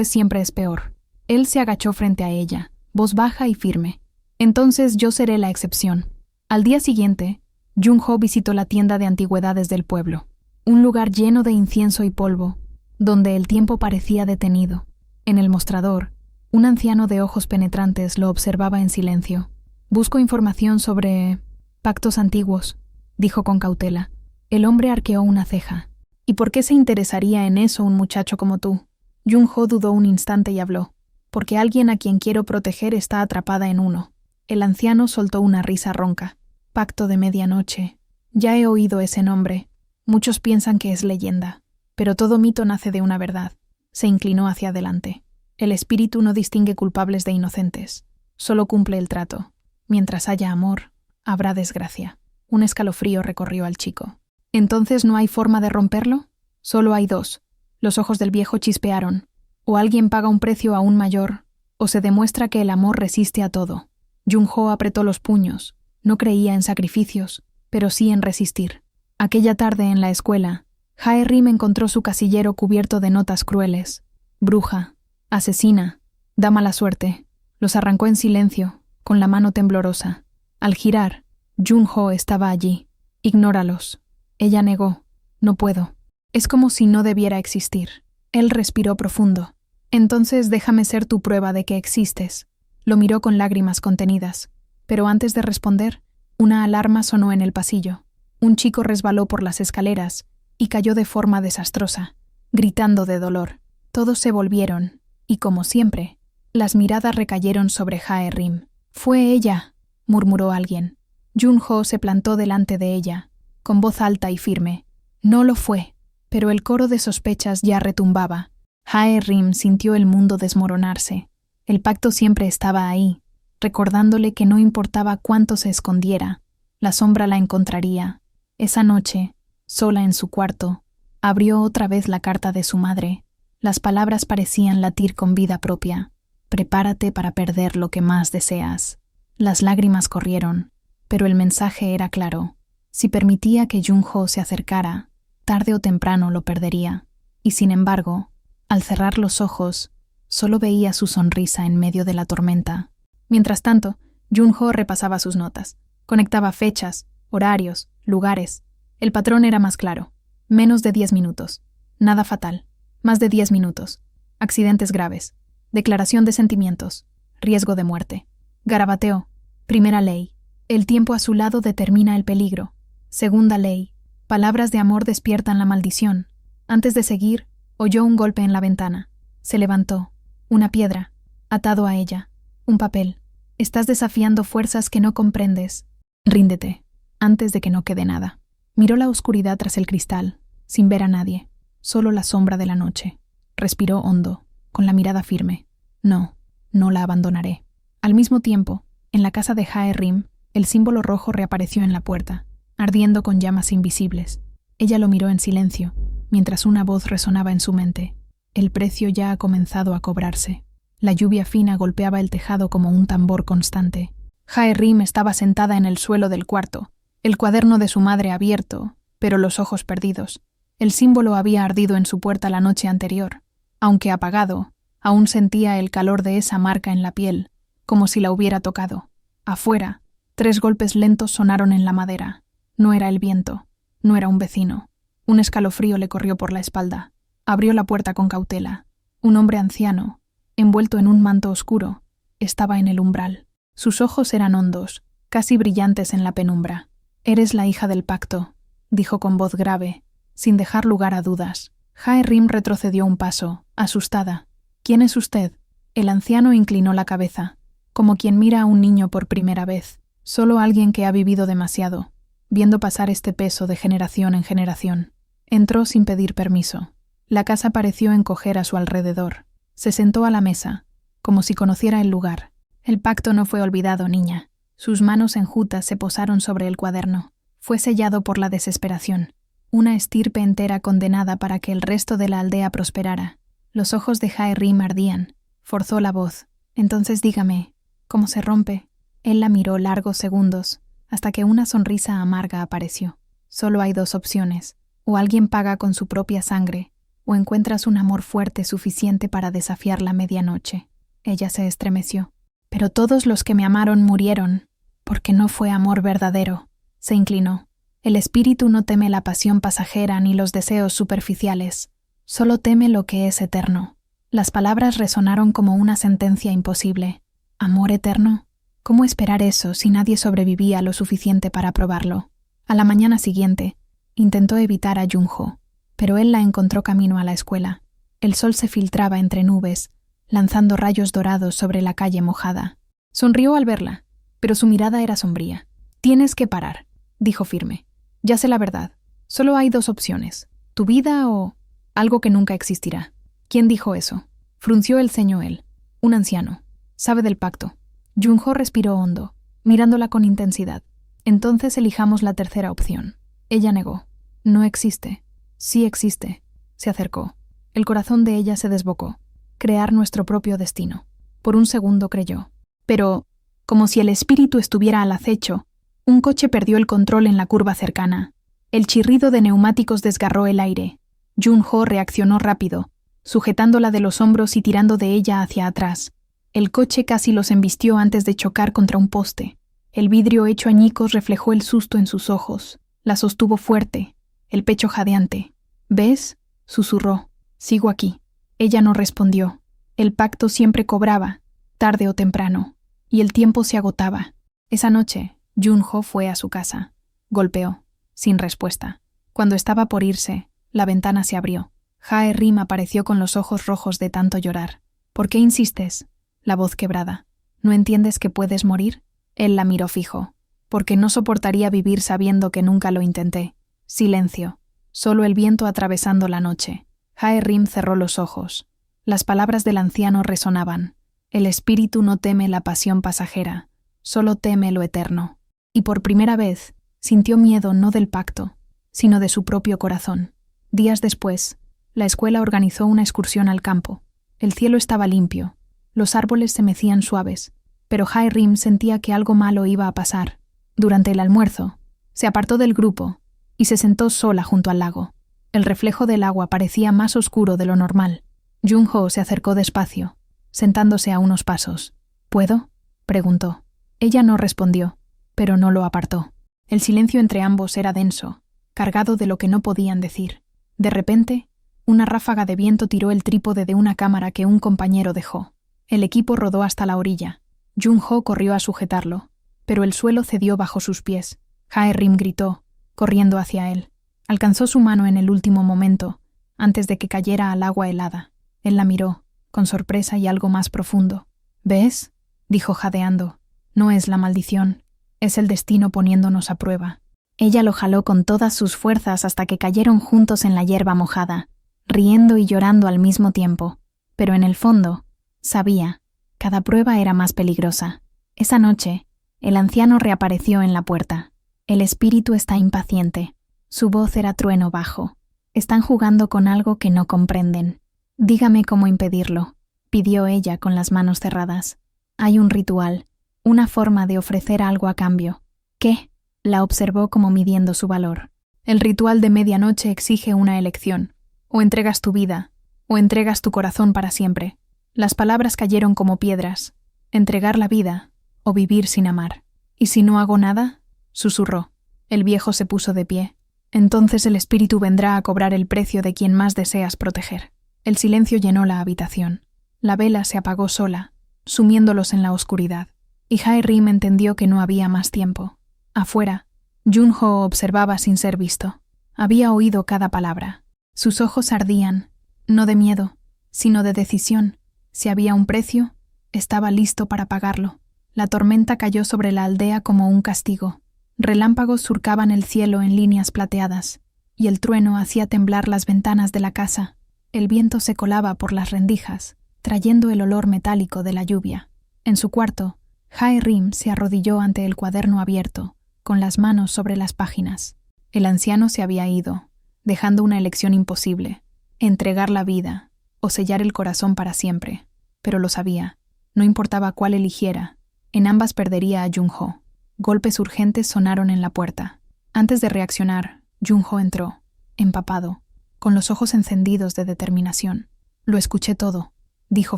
siempre es peor». Él se agachó frente a ella, voz baja y firme. «Entonces yo seré la excepción». Al día siguiente, Jung-ho visitó la tienda de antigüedades del pueblo, un lugar lleno de incienso y polvo, donde el tiempo parecía detenido. En el mostrador, un anciano de ojos penetrantes lo observaba en silencio. «Busco información sobre pactos antiguos», dijo con cautela. El hombre arqueó una ceja. «¿Y por qué se interesaría en eso un muchacho como tú?» Jung-ho dudó un instante y habló. «Porque alguien a quien quiero proteger está atrapada en uno». El anciano soltó una risa ronca. «Pacto de medianoche. Ya he oído ese nombre. Muchos piensan que es leyenda, pero todo mito nace de una verdad». Se inclinó hacia adelante. El espíritu no distingue culpables de inocentes, solo cumple el trato. Mientras haya amor, habrá desgracia. Un escalofrío recorrió al chico. ¿Entonces no hay forma de romperlo? Solo hay dos. Los ojos del viejo chispearon. O alguien paga un precio aún mayor, o se demuestra que el amor resiste a todo. Jung-ho apretó los puños. No creía en sacrificios, pero sí en resistir. Aquella tarde en la escuela, Jae-rim encontró su casillero cubierto de notas crueles. Bruja, asesina, da mala suerte. Los arrancó en silencio, con la mano temblorosa. Al girar, Jung-ho estaba allí. Ignóralos. Ella negó. No puedo. Es como si no debiera existir. Él respiró profundo. Entonces déjame ser tu prueba de que existes. Lo miró con lágrimas contenidas. Pero antes de responder, una alarma sonó en el pasillo. Un chico resbaló por las escaleras y cayó de forma desastrosa, gritando de dolor. Todos se volvieron, y como siempre, las miradas recayeron sobre Jae-rim. «Fue ella», murmuró alguien. Jung-ho se plantó delante de ella, con voz alta y firme. No lo fue, pero el coro de sospechas ya retumbaba. Jae-rim sintió el mundo desmoronarse. El pacto siempre estaba ahí, recordándole que no importaba cuánto se escondiera, la sombra la encontraría. Esa noche, sola en su cuarto, abrió otra vez la carta de su madre. Las palabras parecían latir con vida propia. Prepárate para perder lo que más deseas. Las lágrimas corrieron, pero el mensaje era claro. Si permitía que Jung-ho se acercara, tarde o temprano lo perdería. Y sin embargo, al cerrar los ojos, solo veía su sonrisa en medio de la tormenta. Mientras tanto, Jung-ho repasaba sus notas. Conectaba fechas, horarios, lugares. El patrón era más claro. Menos de 10 minutos. Nada fatal. Más de 10 minutos. Accidentes graves. Declaración de sentimientos. Riesgo de muerte. Garabateo. Primera ley. El tiempo a su lado determina el peligro. Segunda ley. Palabras de amor despiertan la maldición. Antes de seguir, oyó un golpe en la ventana. Se levantó. Una piedra. Atado a ella. Un papel. Estás desafiando fuerzas que no comprendes. Ríndete, antes de que no quede nada. Miró la oscuridad tras el cristal, sin ver a nadie. Solo la sombra de la noche. Respiró hondo, con la mirada firme. No, no la abandonaré. Al mismo tiempo, en la casa de Jae-rim, el símbolo rojo reapareció en la puerta, ardiendo con llamas invisibles. Ella lo miró en silencio, mientras una voz resonaba en su mente. El precio ya ha comenzado a cobrarse. La lluvia fina golpeaba el tejado como un tambor constante. Jae-rim estaba sentada en el suelo del cuarto, el cuaderno de su madre abierto, pero los ojos perdidos. El símbolo había ardido en su puerta la noche anterior. Aunque apagado, aún sentía el calor de esa marca en la piel, como si la hubiera tocado. Afuera, 3 golpes lentos sonaron en la madera. No era el viento, no era un vecino. Un escalofrío le corrió por la espalda. Abrió la puerta con cautela. Un hombre anciano, envuelto en un manto oscuro, estaba en el umbral. Sus ojos eran hondos, casi brillantes en la penumbra. «Eres la hija del pacto», dijo con voz grave, sin dejar lugar a dudas. Jae-rim retrocedió un paso, asustada. «¿Quién es usted?» El anciano inclinó la cabeza, como quien mira a un niño por primera vez. Solo alguien que ha vivido demasiado, viendo pasar este peso de generación en generación. Entró sin pedir permiso. La casa pareció encoger a su alrededor. Se sentó a la mesa, como si conociera el lugar. «El pacto no fue olvidado, niña». Sus manos enjutas se posaron sobre el cuaderno. Fue sellado por la desesperación. Una estirpe entera condenada para que el resto de la aldea prosperara. Los ojos de Jae-rim ardían. Forzó la voz. «Entonces dígame, ¿cómo se rompe?» Él la miró largos segundos, hasta que una sonrisa amarga apareció. «Solo hay 2 opciones. O alguien paga con su propia sangre, o encuentras un amor fuerte suficiente para desafiar la medianoche». Ella se estremeció. «Pero todos los que me amaron murieron, porque no fue amor verdadero». Se inclinó. «El espíritu no teme la pasión pasajera ni los deseos superficiales. Solo teme lo que es eterno». Las palabras resonaron como una sentencia imposible. ¿Amor eterno? ¿Cómo esperar eso si nadie sobrevivía lo suficiente para probarlo? A la mañana siguiente, intentó evitar a Jung-ho, pero él la encontró camino a la escuela. El sol se filtraba entre nubes, lanzando rayos dorados sobre la calle mojada. Sonrió al verla, pero su mirada era sombría. «Tienes que parar», dijo firme. «Ya sé la verdad. Solo hay 2 opciones. Tu vida o algo que nunca existirá». «¿Quién dijo eso?» Frunció el ceño él. Un anciano. Sabe del pacto. Jung-ho respiró hondo, mirándola con intensidad. Entonces elijamos la tercera opción. Ella negó. No existe. Sí existe. Se acercó. El corazón de ella se desbocó. Crear nuestro propio destino. Por un segundo creyó. Pero, como si el espíritu estuviera al acecho, un coche perdió el control en la curva cercana. El chirrido de neumáticos desgarró el aire. Jung-ho reaccionó rápido, sujetándola de los hombros y tirando de ella hacia atrás. El coche casi los embistió antes de chocar contra un poste. El vidrio hecho añicos reflejó el susto en sus ojos. La sostuvo fuerte, el pecho jadeante. ¿Ves?, susurró. Sigo aquí. Ella no respondió. El pacto siempre cobraba, tarde o temprano, y el tiempo se agotaba. Esa noche, Jung-ho fue a su casa. Golpeó, sin respuesta. Cuando estaba por irse, la ventana se abrió. Jae-rim apareció con los ojos rojos de tanto llorar. ¿Por qué insistes? La voz quebrada. ¿No entiendes que puedes morir? Él la miró fijo. Porque no soportaría vivir sabiendo que nunca lo intenté. Silencio. Solo el viento atravesando la noche. Jae-rim cerró los ojos. Las palabras del anciano resonaban. El espíritu no teme la pasión pasajera, solo teme lo eterno. Y por primera vez, sintió miedo no del pacto, sino de su propio corazón. Días después, la escuela organizó una excursión al campo. El cielo estaba limpio, los árboles se mecían suaves, pero Jae-rim sentía que algo malo iba a pasar. Durante el almuerzo, se apartó del grupo y se sentó sola junto al lago. El reflejo del agua parecía más oscuro de lo normal. Jung-ho se acercó despacio, sentándose a unos pasos. ¿Puedo?, preguntó. Ella no respondió, pero no lo apartó. El silencio entre ambos era denso, cargado de lo que no podían decir. De repente, una ráfaga de viento tiró el trípode de una cámara que un compañero dejó. El equipo rodó hasta la orilla. Jung-ho corrió a sujetarlo, pero el suelo cedió bajo sus pies. Jae-rim gritó, corriendo hacia él. Alcanzó su mano en el último momento, antes de que cayera al agua helada. Él la miró, con sorpresa y algo más profundo. ¿Ves?, dijo jadeando. No es la maldición, es el destino poniéndonos a prueba. Ella lo jaló con todas sus fuerzas hasta que cayeron juntos en la hierba mojada, riendo y llorando al mismo tiempo. Pero en el fondo, sabía, cada prueba era más peligrosa. Esa noche, el anciano reapareció en la puerta. El espíritu está impaciente. Su voz era trueno bajo. Están jugando con algo que no comprenden. Dígame cómo impedirlo, pidió ella con las manos cerradas. Hay un ritual, una forma de ofrecer algo a cambio. ¿Qué? La observó como midiendo su valor. El ritual de medianoche exige una elección. O entregas tu vida, o entregas tu corazón para siempre. Las palabras cayeron como piedras. Entregar la vida, o vivir sin amar. ¿Y si no hago nada?, susurró. El viejo se puso de pie. Entonces el espíritu vendrá a cobrar el precio de quien más deseas proteger. El silencio llenó la habitación. La vela se apagó sola, sumiéndolos en la oscuridad. Y Jae-rim entendió que no había más tiempo. Afuera, Jung-ho observaba sin ser visto. Había oído cada palabra. Sus ojos ardían, no de miedo, sino de decisión. Si había un precio, estaba listo para pagarlo. La tormenta cayó sobre la aldea como un castigo. Relámpagos surcaban el cielo en líneas plateadas, y el trueno hacía temblar las ventanas de la casa. El viento se colaba por las rendijas, trayendo el olor metálico de la lluvia. En su cuarto, Jae-rim se arrodilló ante el cuaderno abierto, con las manos sobre las páginas. El anciano se había ido, dejando una elección imposible: entregar la vida o sellar el corazón para siempre. Pero lo sabía. No importaba cuál eligiera, en ambas perdería a Jung-ho. Golpes urgentes sonaron en la puerta. Antes de reaccionar, Jung-ho entró, empapado, con los ojos encendidos de determinación. Lo escuché todo, dijo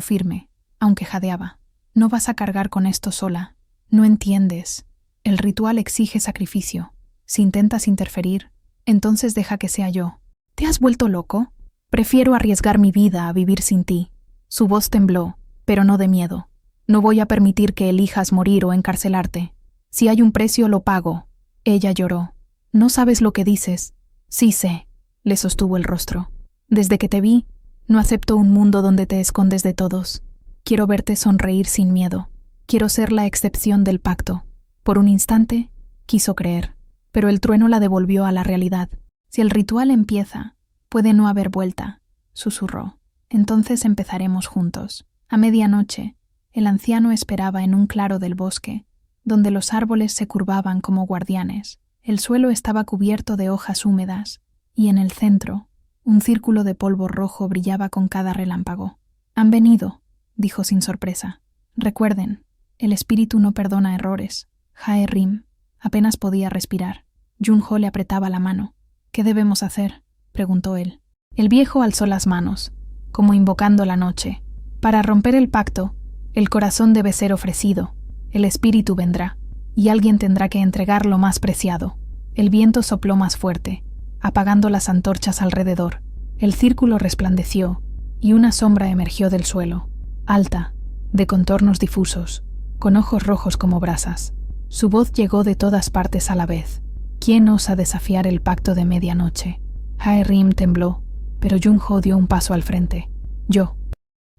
firme, aunque jadeaba. No vas a cargar con esto sola. No entiendes. El ritual exige sacrificio. Si intentas interferir, entonces deja que sea yo. ¿Te has vuelto loco? Prefiero arriesgar mi vida a vivir sin ti. Su voz tembló, pero no de miedo. No voy a permitir que elijas morir o encarcelarte. Si hay un precio, lo pago. Ella lloró. No sabes lo que dices. Sí sé, le sostuvo el rostro. Desde que te vi, no acepto un mundo donde te escondes de todos. Quiero verte sonreír sin miedo. Quiero ser la excepción del pacto. Por un instante, quiso creer, pero el trueno la devolvió a la realidad. Si el ritual empieza, puede no haber vuelta, susurró. Entonces empezaremos juntos. A medianoche, el anciano esperaba en un claro del bosque, donde los árboles se curvaban como guardianes. El suelo estaba cubierto de hojas húmedas, y en el centro, un círculo de polvo rojo brillaba con cada relámpago. «Han venido», dijo sin sorpresa. «Recuerden, el espíritu no perdona errores». Jae-rim apenas podía respirar. Jun-ho le apretaba la mano. «¿Qué debemos hacer?», preguntó él. El viejo alzó las manos, como invocando la noche. «Para romper el pacto, el corazón debe ser ofrecido. El espíritu vendrá, y alguien tendrá que entregar lo más preciado». El viento sopló más fuerte, apagando las antorchas alrededor. El círculo resplandeció, y una sombra emergió del suelo, alta, de contornos difusos, con ojos rojos como brasas. Su voz llegó de todas partes a la vez. ¿Quién osa desafiar el pacto de medianoche? Jae-rim tembló, pero Jun-ho dio un paso al frente. «Yo».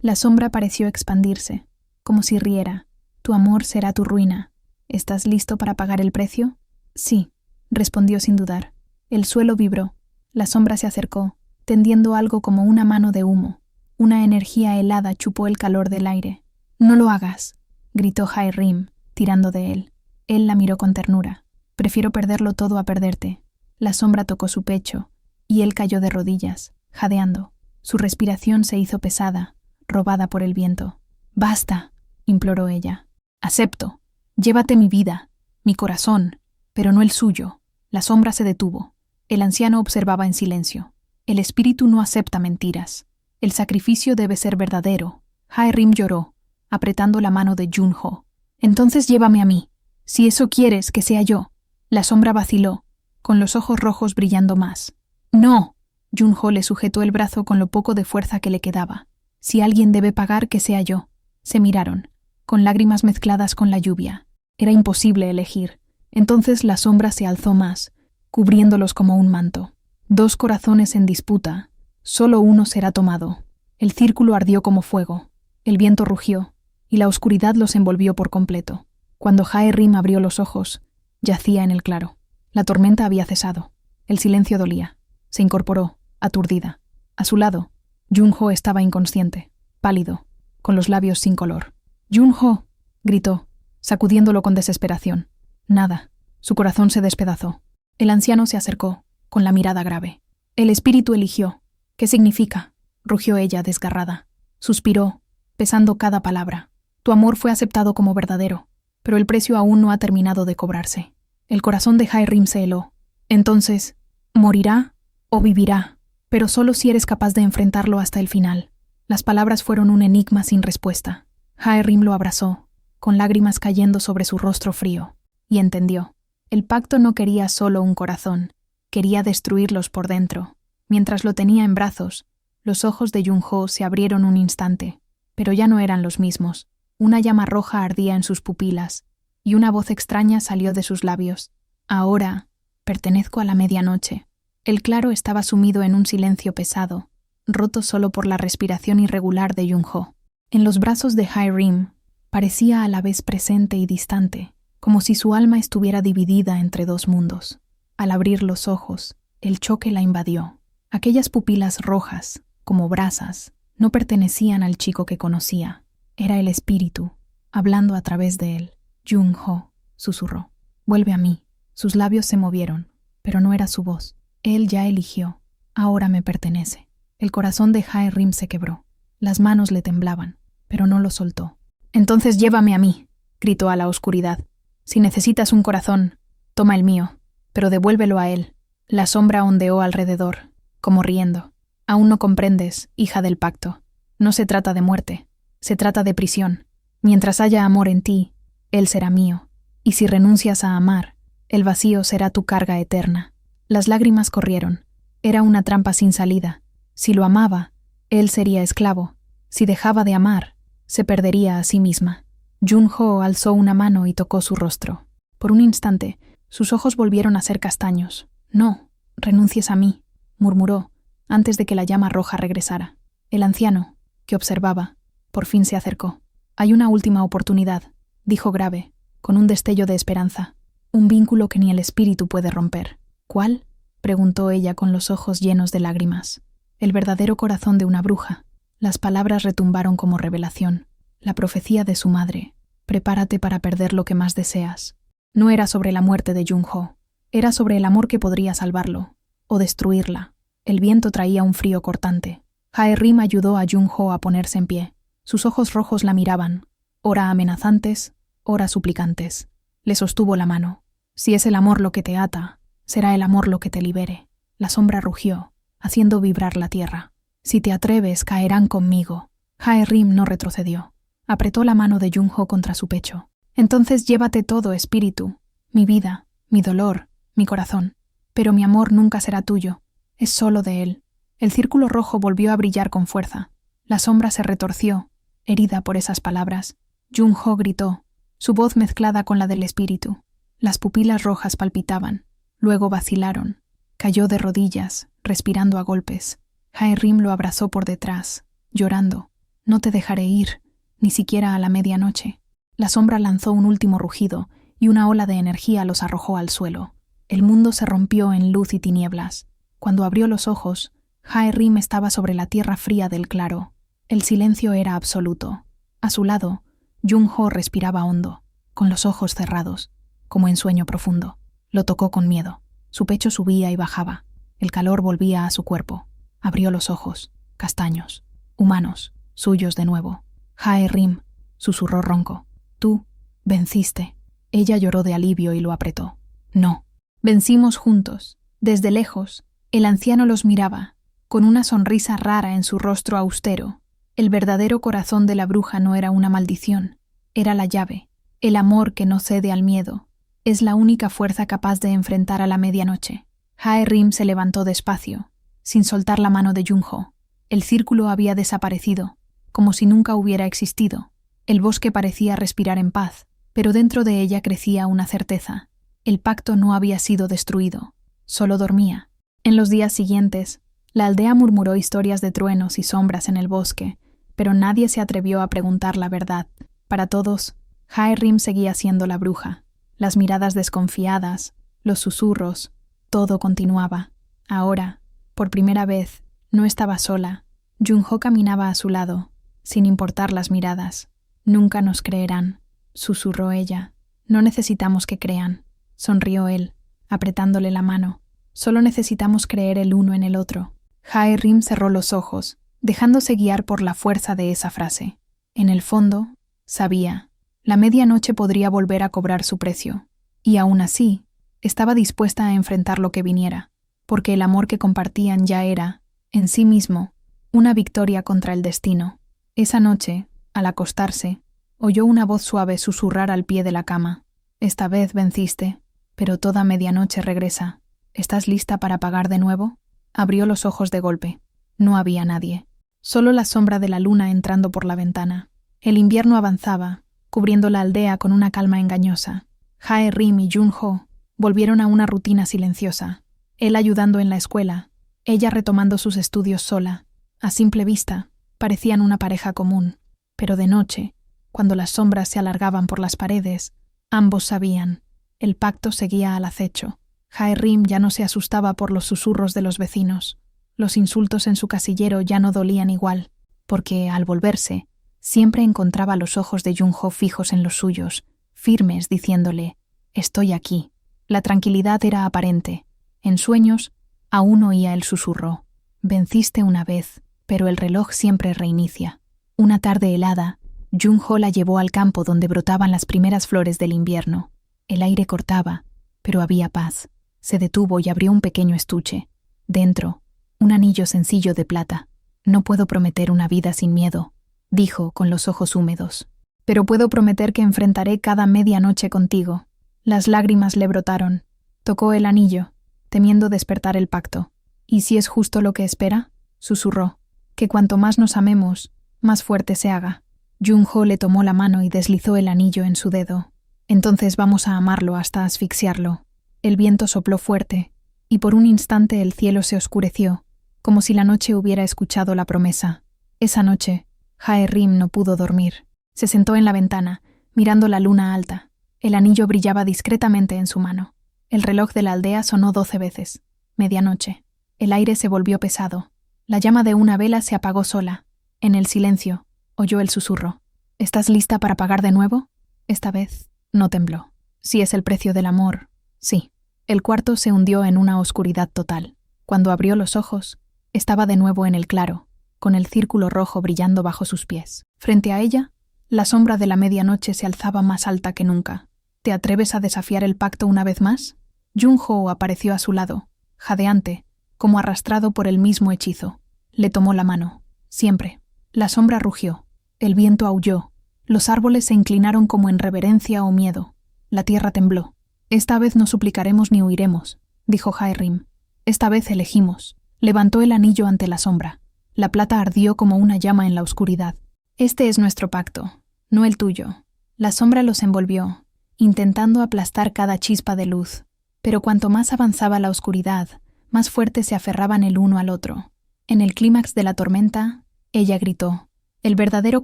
La sombra pareció expandirse, como si riera. «Tu amor será tu ruina. ¿Estás listo para pagar el precio?» «Sí», respondió sin dudar. El suelo vibró. La sombra se acercó, tendiendo algo como una mano de humo. Una energía helada chupó el calor del aire. «No lo hagas», gritó Jae-rim, tirando de él. Él la miró con ternura. «Prefiero perderlo todo a perderte». La sombra tocó su pecho, y él cayó de rodillas, jadeando. Su respiración se hizo pesada, robada por el viento. «Basta», imploró ella. «Acepto. Llévate mi vida, mi corazón, pero no el suyo». La sombra se detuvo. El anciano observaba en silencio. El espíritu no acepta mentiras. El sacrificio debe ser verdadero. Jae-rim lloró, apretando la mano de Jun-ho. «Entonces llévame a mí. Si eso quieres que sea yo». La sombra vaciló, con los ojos rojos brillando más. «No». Jun-ho le sujetó el brazo con lo poco de fuerza que le quedaba. «Si alguien debe pagar, que sea yo». Se miraron, con lágrimas mezcladas con la lluvia. Era imposible elegir. Entonces la sombra se alzó más, cubriéndolos como un manto. Dos corazones en disputa. Solo uno será tomado. El círculo ardió como fuego. El viento rugió, y la oscuridad los envolvió por completo. Cuando Jae-rim abrió los ojos, yacía en el claro. La tormenta había cesado. El silencio dolía. Se incorporó, aturdida. A su lado, Jun-ho estaba inconsciente, pálido, con los labios sin color. «Jun-ho», gritó, sacudiéndolo con desesperación. Nada. Su corazón se despedazó. El anciano se acercó, con la mirada grave. «El espíritu eligió». «¿Qué significa?», rugió ella desgarrada. Suspiró, pesando cada palabra. «Tu amor fue aceptado como verdadero, pero el precio aún no ha terminado de cobrarse». El corazón de Jae-rim se heló. «Entonces, ¿morirá o vivirá? Pero solo si eres capaz de enfrentarlo hasta el final». Las palabras fueron un enigma sin respuesta. Jae-rim lo abrazó, con lágrimas cayendo sobre su rostro frío. Y entendió. El pacto no quería solo un corazón, quería destruirlos por dentro. Mientras lo tenía en brazos, los ojos de Jun-ho se abrieron un instante, pero ya no eran los mismos. Una llama roja ardía en sus pupilas, y una voz extraña salió de sus labios. «Ahora, pertenezco a la medianoche». El claro estaba sumido en un silencio pesado, roto solo por la respiración irregular de Jun-ho. En los brazos de Jae-rim, parecía a la vez presente y distante, como si su alma estuviera dividida entre dos mundos. Al abrir los ojos, el choque la invadió. Aquellas pupilas rojas, como brasas, no pertenecían al chico que conocía. Era el espíritu, hablando a través de él. «Jun-ho», susurró. «Vuelve a mí». Sus labios se movieron, pero no era su voz. Él ya eligió. Ahora me pertenece. El corazón de Jae-rim se quebró. Las manos le temblaban, pero no lo soltó. «Entonces llévame a mí», gritó a la oscuridad. «Si necesitas un corazón, toma el mío, pero devuélvelo a él». La sombra ondeó alrededor, como riendo. «Aún no comprendes, hija del pacto. No se trata de muerte, se trata de prisión. Mientras haya amor en ti, él será mío. Y si renuncias a amar, el vacío será tu carga eterna». Las lágrimas corrieron. Era una trampa sin salida. Si lo amaba, él sería esclavo. Si dejaba de amar, se perdería a sí misma. Jun-ho alzó una mano y tocó su rostro. Por un instante, sus ojos volvieron a ser castaños. «No, renuncies a mí», murmuró, antes de que la llama roja regresara. El anciano, que observaba, por fin se acercó. «Hay una última oportunidad», dijo grave, con un destello de esperanza. «Un vínculo que ni el espíritu puede romper». «¿Cuál?», preguntó ella con los ojos llenos de lágrimas. «El verdadero corazón de una bruja. Las palabras retumbaron como revelación. La profecía de su madre. Prepárate para perder lo que más deseas. No era sobre la muerte de Jung-ho. Era sobre el amor que podría salvarlo. O destruirla. El viento traía un frío cortante. Jae-rim ayudó a Jung-ho a ponerse en pie. Sus ojos rojos la miraban, ora amenazantes, ora suplicantes. Le sostuvo la mano. Si es el amor lo que te ata, será el amor lo que te libere. La sombra rugió, haciendo vibrar la tierra. Si te atreves, caerán conmigo. Jae-rim no retrocedió. Apretó la mano de Jung-ho contra su pecho. Entonces llévate todo, espíritu. Mi vida, mi dolor, mi corazón. Pero mi amor nunca será tuyo. Es solo de él. El círculo rojo volvió a brillar con fuerza. La sombra se retorció, herida por esas palabras. Jung-ho gritó, su voz mezclada con la del espíritu. Las pupilas rojas palpitaban, luego vacilaron. Cayó de rodillas, respirando a golpes. Jae-rim lo abrazó por detrás, llorando. No te dejaré ir, ni siquiera a la medianoche. La sombra lanzó un último rugido y una ola de energía los arrojó al suelo. El mundo se rompió en luz y tinieblas. Cuando abrió los ojos, Jae-rim estaba sobre la tierra fría del claro. El silencio era absoluto. A su lado, Jung-ho respiraba hondo, con los ojos cerrados, como en sueño profundo. Lo tocó con miedo. Su pecho subía y bajaba. El calor volvía a su cuerpo. Abrió los ojos, castaños, humanos, suyos de nuevo. Jae-rim, susurró ronco. Tú venciste. Ella lloró de alivio y lo apretó. No. Vencimos juntos. Desde lejos, el anciano los miraba, con una sonrisa rara en su rostro austero. El verdadero corazón de la bruja no era una maldición, era la llave, el amor que no cede al miedo. Es la única fuerza capaz de enfrentar a la medianoche. Jae-rim se levantó despacio, sin soltar la mano de Jung-ho. El círculo había desaparecido, como si nunca hubiera existido. El bosque parecía respirar en paz, pero dentro de ella crecía una certeza. El pacto no había sido destruido, solo dormía. En los días siguientes, la aldea murmuró historias de truenos y sombras en el bosque, pero nadie se atrevió a preguntar la verdad. Para todos, Jae-rim seguía siendo la bruja. Las miradas desconfiadas, los susurros, todo continuaba. Ahora, por primera vez, no estaba sola. Jung-ho caminaba a su lado, sin importar las miradas. Nunca nos creerán, susurró ella. No necesitamos que crean, sonrió él, apretándole la mano. Solo necesitamos creer el uno en el otro. Jae-rim cerró los ojos, dejándose guiar por la fuerza de esa frase. En el fondo, sabía, la medianoche podría volver a cobrar su precio. Y aún así, estaba dispuesta a enfrentar lo que viniera, porque el amor que compartían ya era, en sí mismo, una victoria contra el destino. Esa noche, al acostarse, oyó una voz suave susurrar al pie de la cama. Esta vez venciste, pero toda medianoche regresa. ¿Estás lista para pagar de nuevo? Abrió los ojos de golpe. No había nadie. Solo la sombra de la luna entrando por la ventana. El invierno avanzaba, cubriendo la aldea con una calma engañosa. Jae-rim y Jung-ho volvieron a una rutina silenciosa. Él ayudando en la escuela, ella retomando sus estudios sola. A simple vista, parecían una pareja común. Pero de noche, cuando las sombras se alargaban por las paredes, ambos sabían. El pacto seguía al acecho. Jae-rim ya no se asustaba por los susurros de los vecinos. Los insultos en su casillero ya no dolían igual, porque, al volverse, siempre encontraba los ojos de Jung-ho fijos en los suyos, firmes, diciéndole, «Estoy aquí». La tranquilidad era aparente. En sueños, aún oía el susurro. «Venciste una vez, pero el reloj siempre reinicia». Una tarde helada, Jung-ho la llevó al campo donde brotaban las primeras flores del invierno. El aire cortaba, pero había paz. Se detuvo y abrió un pequeño estuche. Dentro, un anillo sencillo de plata. «No puedo prometer una vida sin miedo», dijo con los ojos húmedos. «Pero puedo prometer que enfrentaré cada medianoche contigo». Las lágrimas le brotaron. Tocó el anillo, temiendo despertar el pacto. «¿Y si es justo lo que espera?», susurró. «Que cuanto más nos amemos, más fuerte se haga». Jung-ho le tomó la mano y deslizó el anillo en su dedo. «Entonces vamos a amarlo hasta asfixiarlo». El viento sopló fuerte, y por un instante el cielo se oscureció, como si la noche hubiera escuchado la promesa. Esa noche, Jae-rim no pudo dormir. Se sentó en la ventana, mirando la luna alta. El anillo brillaba discretamente en su mano. El reloj de la aldea sonó 12 veces. Medianoche. El aire se volvió pesado. La llama de una vela se apagó sola. En el silencio, oyó el susurro. ¿Estás lista para pagar de nuevo? Esta vez no tembló. Si es el precio del amor, sí. El cuarto se hundió en una oscuridad total. Cuando abrió los ojos, estaba de nuevo en el claro, con el círculo rojo brillando bajo sus pies. Frente a ella, la sombra de la medianoche se alzaba más alta que nunca. ¿Te atreves a desafiar el pacto una vez más? Jung-ho apareció a su lado, jadeante, como arrastrado por el mismo hechizo. Le tomó la mano. Siempre. La sombra rugió. El viento aulló. Los árboles se inclinaron como en reverencia o miedo. La tierra tembló. Esta vez no suplicaremos ni huiremos, dijo Jae-rim. Esta vez elegimos. Levantó el anillo ante la sombra. La plata ardió como una llama en la oscuridad. Este es nuestro pacto, no el tuyo. La sombra los envolvió, intentando aplastar cada chispa de luz. Pero cuanto más avanzaba la oscuridad, más fuerte se aferraban el uno al otro. En el clímax de la tormenta, ella gritó: «El verdadero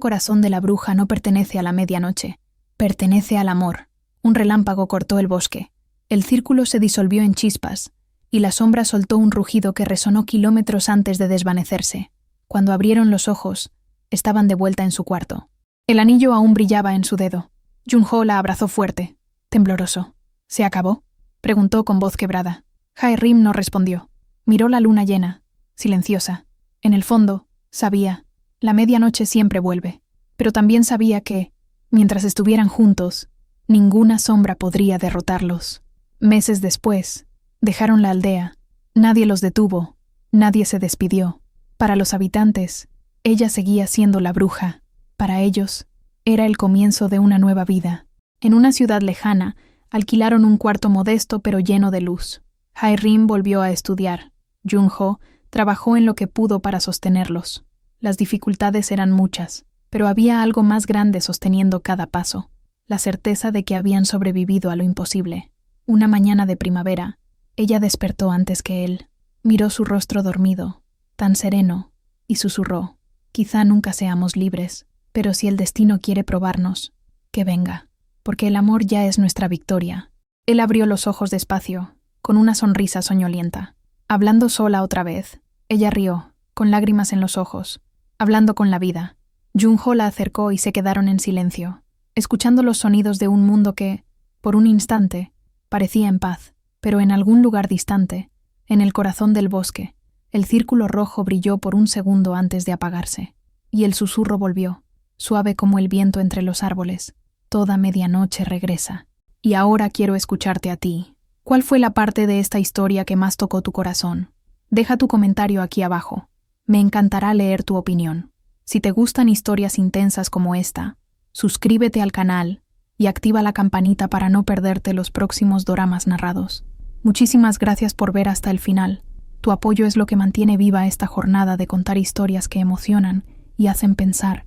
corazón de la bruja no pertenece a la medianoche, pertenece al amor». Un relámpago cortó el bosque. El círculo se disolvió en chispas, y la sombra soltó un rugido que resonó kilómetros antes de desvanecerse. Cuando abrieron los ojos, estaban de vuelta en su cuarto. El anillo aún brillaba en su dedo. Jung-ho la abrazó fuerte, tembloroso. «¿Se acabó?», preguntó con voz quebrada. Jae-rim no respondió. Miró la luna llena, silenciosa. En el fondo, sabía, la medianoche siempre vuelve, pero también sabía que, mientras estuvieran juntos, ninguna sombra podría derrotarlos. Meses después, dejaron la aldea. Nadie los detuvo, nadie se despidió. Para los habitantes, ella seguía siendo la bruja. Para ellos, era el comienzo de una nueva vida. En una ciudad lejana, alquilaron un cuarto modesto pero lleno de luz. Jae-rim volvió a estudiar. Jung-ho trabajó en lo que pudo para sostenerlos. Las dificultades eran muchas, pero había algo más grande sosteniendo cada paso: la certeza de que habían sobrevivido a lo imposible. Una mañana de primavera, ella despertó antes que él. Miró su rostro dormido, tan sereno, y susurró: «Quizá nunca seamos libres, pero si el destino quiere probarnos, que venga, porque el amor ya es nuestra victoria». Él abrió los ojos despacio, con una sonrisa soñolienta. Hablando sola otra vez, ella rió, con lágrimas en los ojos, hablando con la vida. Jung-ho la acercó y se quedaron en silencio, escuchando los sonidos de un mundo que, por un instante, parecía en paz, pero en algún lugar distante, en el corazón del bosque, el círculo rojo brilló por un segundo antes de apagarse, y el susurro volvió, suave como el viento entre los árboles. Toda medianoche regresa. Y ahora quiero escucharte a ti. ¿Cuál fue la parte de esta historia que más tocó tu corazón? Deja tu comentario aquí abajo. Me encantará leer tu opinión. Si te gustan historias intensas como esta, suscríbete al canal y activa la campanita para no perderte los próximos doramas narrados. Muchísimas gracias por ver hasta el final. Tu apoyo es lo que mantiene viva esta jornada de contar historias que emocionan y hacen pensar.